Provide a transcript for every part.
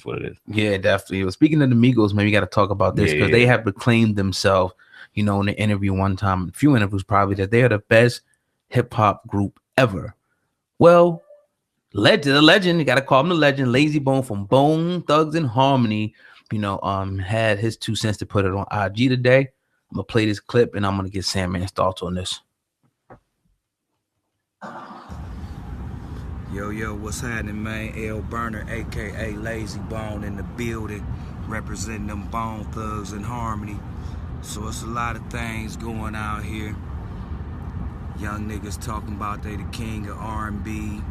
what it is. Yeah, definitely. Well, speaking of the Migos, man, we got to talk about this because they have proclaimed themselves, you know, in the interview one time, a few interviews probably, that they are the best hip hop group ever. Well, the legend, you got to call him the legend, Layzie Bone from Bone Thugs and Harmony, you know, had his 2 cents to put it on IG today. I'm gonna play this clip and I'm gonna get Sandman's thoughts on this. Yo, what's happening, man? L Burner, aka Layzie Bone, in the building, representing them Bone Thugs and Harmony. So it's a lot of things going out here. Young niggas talking about they the king of R&B.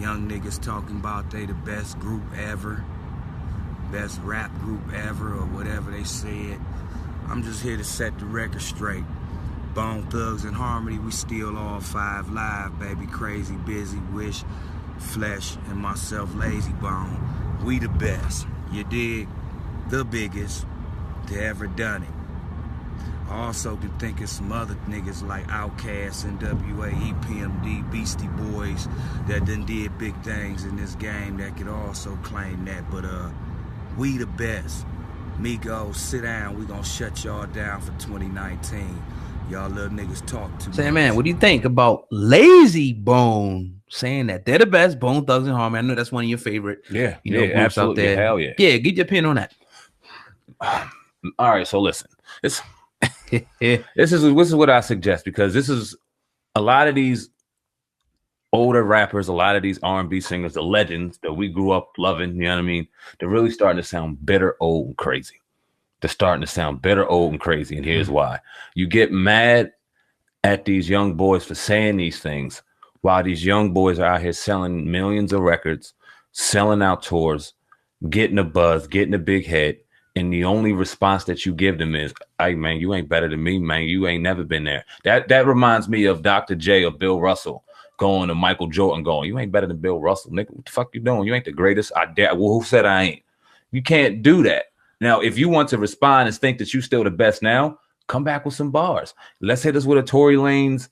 Young niggas talking about they the best group ever, best rap group ever, or whatever they said. I'm just here to set the record straight. Bone Thugs and Harmony, we still all 5 live, baby. Crazy, Busy, Wish, Flesh, and myself, Layzie Bone. We the best, you dig? The biggest to ever done it. I also can think of some other niggas like Outkast, NWA, EPMD, Beastie Boys that done did big things in this game that could also claim that. But we the best. Migos, sit down. We gonna shut y'all down for 2019. Y'all little niggas talk too much. Man, what do you think about Layzie Bone saying that they're the best, Bone Thugs and Harmony? I know that's one of your favorite, groups absolutely. out there. Hell yeah. Yeah, get your opinion on that. All right, so listen. This is what I suggest, because this is a lot of these older rappers, a lot of these R&B singers, the legends that we grew up loving, you know what I mean? They're really starting to sound bitter, old, and crazy. They're starting to sound bitter, old, and crazy, and here's why. You get mad at these young boys for saying these things while these young boys are out here selling millions of records, selling out tours, getting a buzz, getting a big head, and the only response that you give them is, "Hey, man, you ain't better than me, man. You ain't never been there." That reminds me of Dr. J of Bill Russell going to Michael Jordan going, "You ain't better than Bill Russell, nigga. What the fuck you doing? You ain't the greatest. I dare." Well, who said I ain't? You can't do that. Now, if you want to respond and think that you still the best now, come back with some bars. Let's hit us with a Tory Lanez,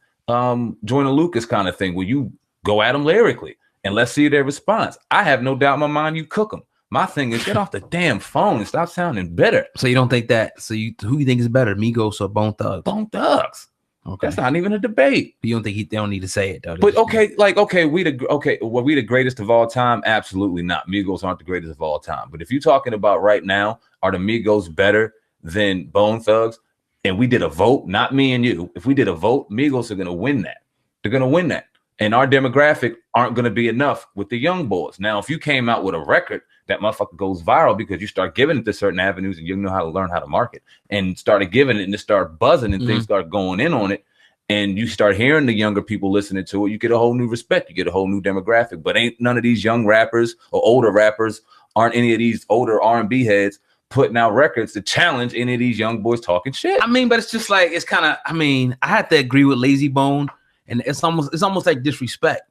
Joyner Lucas kind of thing where you go at them lyrically and let's see their response. I have no doubt in my mind you cook them. My thing is, get off the damn phone and stop sounding bitter. So you don't think that? So who you think is better, Migos or Bone Thugs? Bone Thugs. Okay, that's not even a debate. You don't think they don't need to say it though? But were we the greatest of all time? Absolutely not. Migos aren't the greatest of all time. But if you're talking about right now, are the Migos better than Bone Thugs? And we did a vote, not me and you. If we did a vote, Migos are gonna win that. They're gonna win that. And our demographic aren't gonna be enough with the young boys. Now, if you came out with a record that motherfucker goes viral because you start giving it to certain avenues and you know how to learn how to market, and started giving it and it start buzzing and things start going in on it, and you start hearing the younger people listening to it, you get a whole new respect, you get a whole new demographic. But ain't none of these young rappers or older rappers, aren't any of these older R&B heads putting out records to challenge any of these young boys talking shit. I mean, but it's just like, it's kind of, I mean, I had to agree with Layzie Bone, and it's almost like disrespect.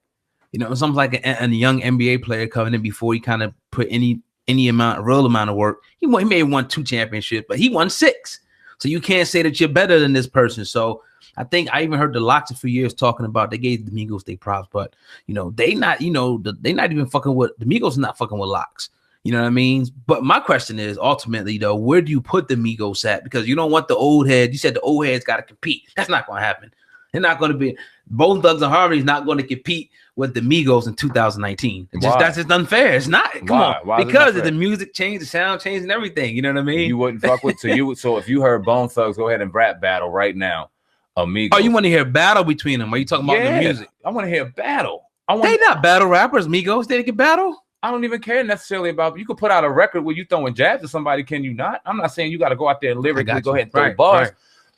You know, it's almost like a young NBA player coming in before he kind of put any real amount of work. He may have won 2 championships, but he won 6. So you can't say that you're better than this person. So I think I even heard the Locks a few years talking about, they gave the Migos their props, but you know, they not even fucking with the Migos, not fucking with Locks. You know what I mean? But my question is, ultimately though, where do you put the Migos at? Because you don't want the old head. You said the old heads got to compete. That's not going to happen. They're not going to be. Bone Thugs and Harmony is not going to compete with the Migos in 2019. That's just unfair. It's not. Come on. Why because of the music changed, the sound changed, and everything. You know what I mean? You wouldn't fuck with. So if you heard Bone Thugs, go ahead and rap battle right now. Migos. Oh, you want to hear battle between them? Are you talking about the music? I want to hear battle. They not battle rappers, Migos. They can battle. I don't even care necessarily about. You could put out a record where you throwing jabs at somebody. Can you not? I'm not saying you got to go out there and lyrically go ahead and throw bars,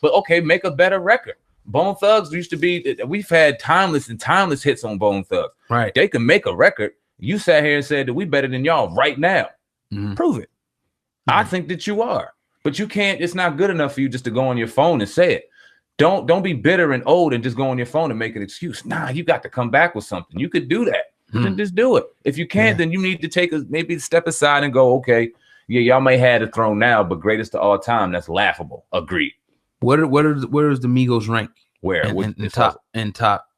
but okay, make a better record. Bone Thugs used to be. We've had timeless hits on Bone Thugs. Right? They can make a record. You sat here and said that we better than y'all right now. Prove it. I think that you are, but you can't. It's not good enough for you just to go on your phone and say it. Don't be bitter and old and just go on your phone and make an excuse. Nah, you got to come back with something. You could do that. Then just do it. If you can't, then you need to maybe step aside and go, okay, yeah, y'all may have the throne now, but greatest of all time, that's laughable. Agreed. Where does the Migos rank? Where? In top.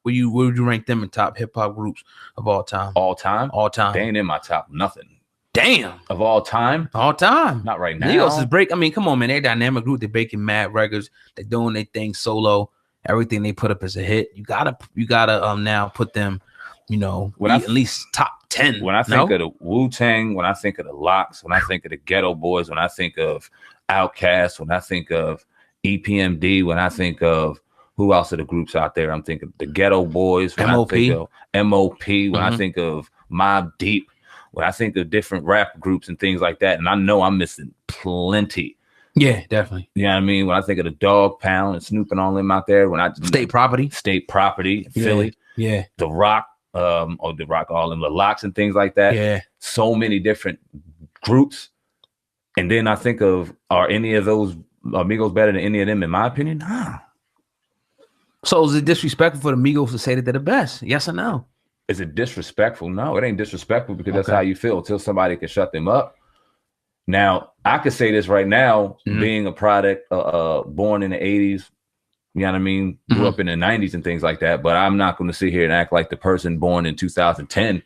Where would you rank them in top hip hop groups of all time? All time? All time. They ain't in my top nothing. Damn. Of all time? All time. Not right now. Migos is break. I mean, come on, man. They're a dynamic group. They're making mad records. They're doing their thing solo. Everything they put up is a hit. You gotta now put them, at least top 10. When I think of the Wu-Tang, when I think of the Locks, when I think of the Ghetto Boys, when I think of Outkast, when I think of EPMD, when I think of who else are the groups out there? I'm thinking the Ghetto Boys, when MOP. I think of MOP, when I think of Mobb Deep, when I think of different rap groups and things like that, and I know I'm missing plenty. Yeah, definitely. You know what I mean? When I think of the Dog Pound and Snoop and all them out there, when I State Property, Philly, the Rock, all them, the Locks and things like that. Yeah, so many different groups, and then I think of, are any of those Migos better than any of them? In my opinion, nah. So is it disrespectful for the Migos to say that they're the best? Yes or no? Is it disrespectful? No, it ain't disrespectful because that's how you feel until somebody can shut them up. Now, I could say this right now, being a product, born in the 80s, you know what I mean? Grew up in the 90s and things like that, but I'm not going to sit here and act like the person born in 2010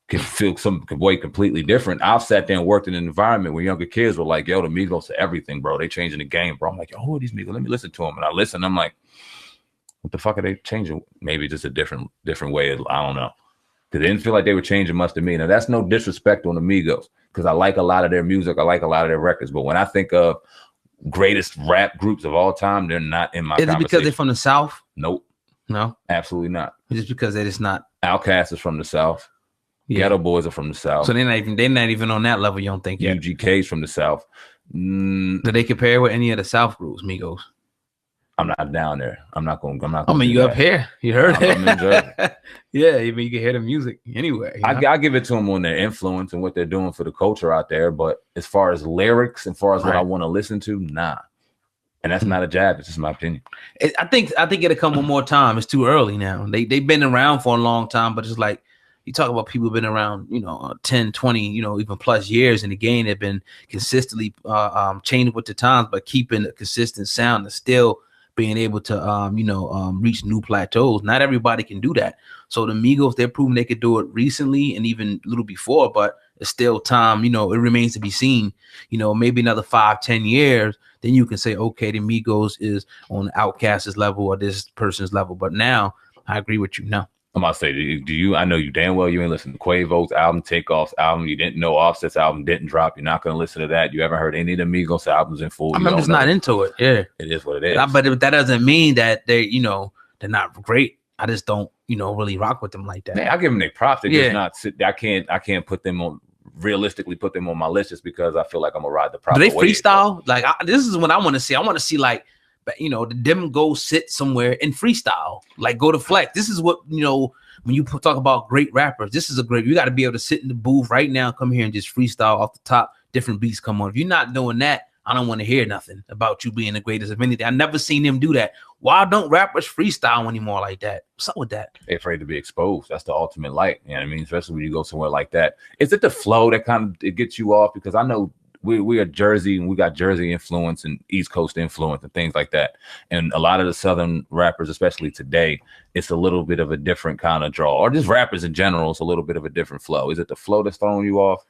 can feel could way completely different. I've sat there and worked in an environment where younger kids were like, yo, the Migos are everything, bro. They changing the game, bro. I'm like, yo, who are these Migos? Let me listen to them. And I listen, I'm like, what the fuck are they changing? Maybe just a different way. I don't know. Because they didn't feel like they were changing much to me. Now, that's no disrespect on the Migos, because I like a lot of their music. I like a lot of their records. But when I think of greatest rap groups of all time, they're not in my conversation. Is it because they're from the South? Nope. No? Absolutely not. Just because they're just not. Outkast is from the South. Yeah. Ghetto Boys are from the South. So they're not even on that level, you don't think yet? UGK's from the South. Do they compare with any of the South groups, Migos? I'm not down there. I'm not going. I mean, you up here. You heard it. I'm in Jersey. Yeah, I mean, you can hear the music anyway. I give it to them on their influence and what they're doing for the culture out there. But as far as lyrics, as far as what I want to listen to, nah. And that's not a jab. It's just my opinion. I think it'll come one more time. It's too early now. They've been around for a long time, but it's like you talk about people been around, 10, 20, even plus years in the game. They've been consistently changing with the times, but keeping a consistent sound and still being able to, reach new plateaus. Not everybody can do that. So the Migos, they're proving they could do it recently and even a little before, but it's still time, it remains to be seen, maybe another 5-10 years, then you can say, okay, the Migos is on Outkast's level or this person's level. But now I agree with you. No. I'm about to say, do you? I know you damn well you ain't listened to Quavo's album, Takeoff's album. You didn't know Offset's album didn't drop. You're not going to listen to that. You haven't heard any of the Migos albums in full. I'm just not into it. Yeah, it is what it is. But that doesn't mean that they're not great. I just don't really rock with them like that. Man, I give them their props. They just not sit. I can't put them on. Realistically, put them on my list just because I feel like I'm gonna ride the proper. Do they freestyle? Like this is what I want to see. I want to see like. But them go sit somewhere and freestyle, like go to flex. This is what when you talk about great rappers. This is you got to be able to sit in the booth right now, come here and just freestyle off the top. Different beats come on. If you're not doing that, I don't want to hear nothing about you being the greatest of anything. I never seen them do that. Why don't rappers freestyle anymore like that? What's up with that? They're afraid to be exposed. That's the ultimate light. You know what I mean? Especially when you go somewhere like that. Is it the flow that it gets you off? Because I know. We are Jersey and we got Jersey influence and East Coast influence and things like that. And a lot of the Southern rappers, especially today, it's a little bit of a different kind of draw. Or just rappers in general, it's a little bit of a different flow. Is it the flow that's throwing you off?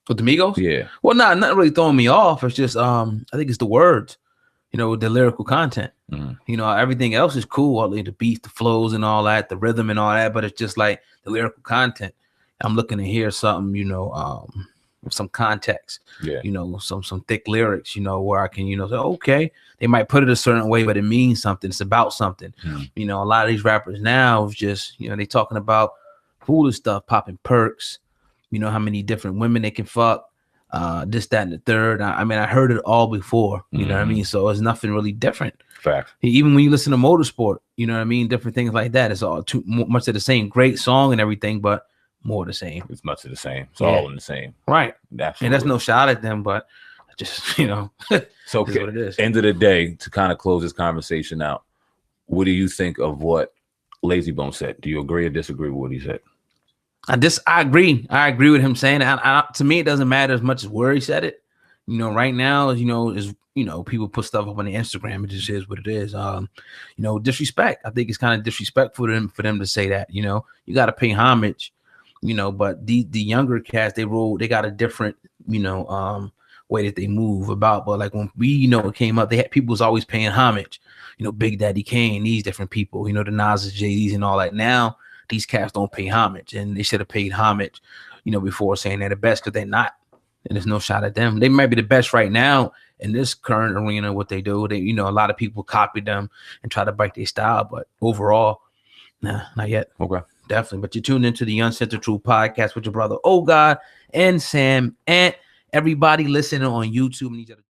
With the Migos? Yeah. Well, not really throwing me off. It's just I think it's the words, the lyrical content. Everything else is cool. All the beats, the flows and all that, the rhythm and all that, but it's just like the lyrical content. I'm looking to hear something, with some context, some thick lyrics, where I can, say, okay, they might put it a certain way, but it means something. It's about something. A lot of these rappers now is just, they talking about foolish stuff, popping perks, how many different women they can fuck, this, that, and the third. I mean, I heard it all before, you know what I mean? So it's nothing really different. Fact. Even when you listen to Motorsport, you know what I mean? Different things like that. It's all too much of the same. Great song and everything, but more the same. It's much of the same. It's all in the same. Right. Absolutely. And that's no shot at them, but just, so what it is. End of the day, to kind of close this conversation out, what do you think of what Layzie Bone said? Do you agree or disagree with what he said? I agree. I agree with him saying that. To me, it doesn't matter as much as where he said it. Right now, is people put stuff up on the Instagram. It just is what it is. Disrespect. I think it's kind of disrespectful for them to say that. You got to pay homage. you know, but the younger cats, they got a different, you know, way that they move about. But like when we, you know, came up, they had people was always paying homage, you know, Big Daddy Kane, these different people, you know, the Nas's, JD's and all that. Now these cats don't pay homage, and they should have paid homage, you know, before saying they're the best, because they're not. And there's no shot at them. They might be the best right now in this current arena, what they do. They, you know, a lot of people copy them and try to break their style, but overall, nah, not yet. Okay. Definitely. But you're tuned into the Uncensored Truth podcast with your brother, Oh God, and Sam, and everybody listening on YouTube and these other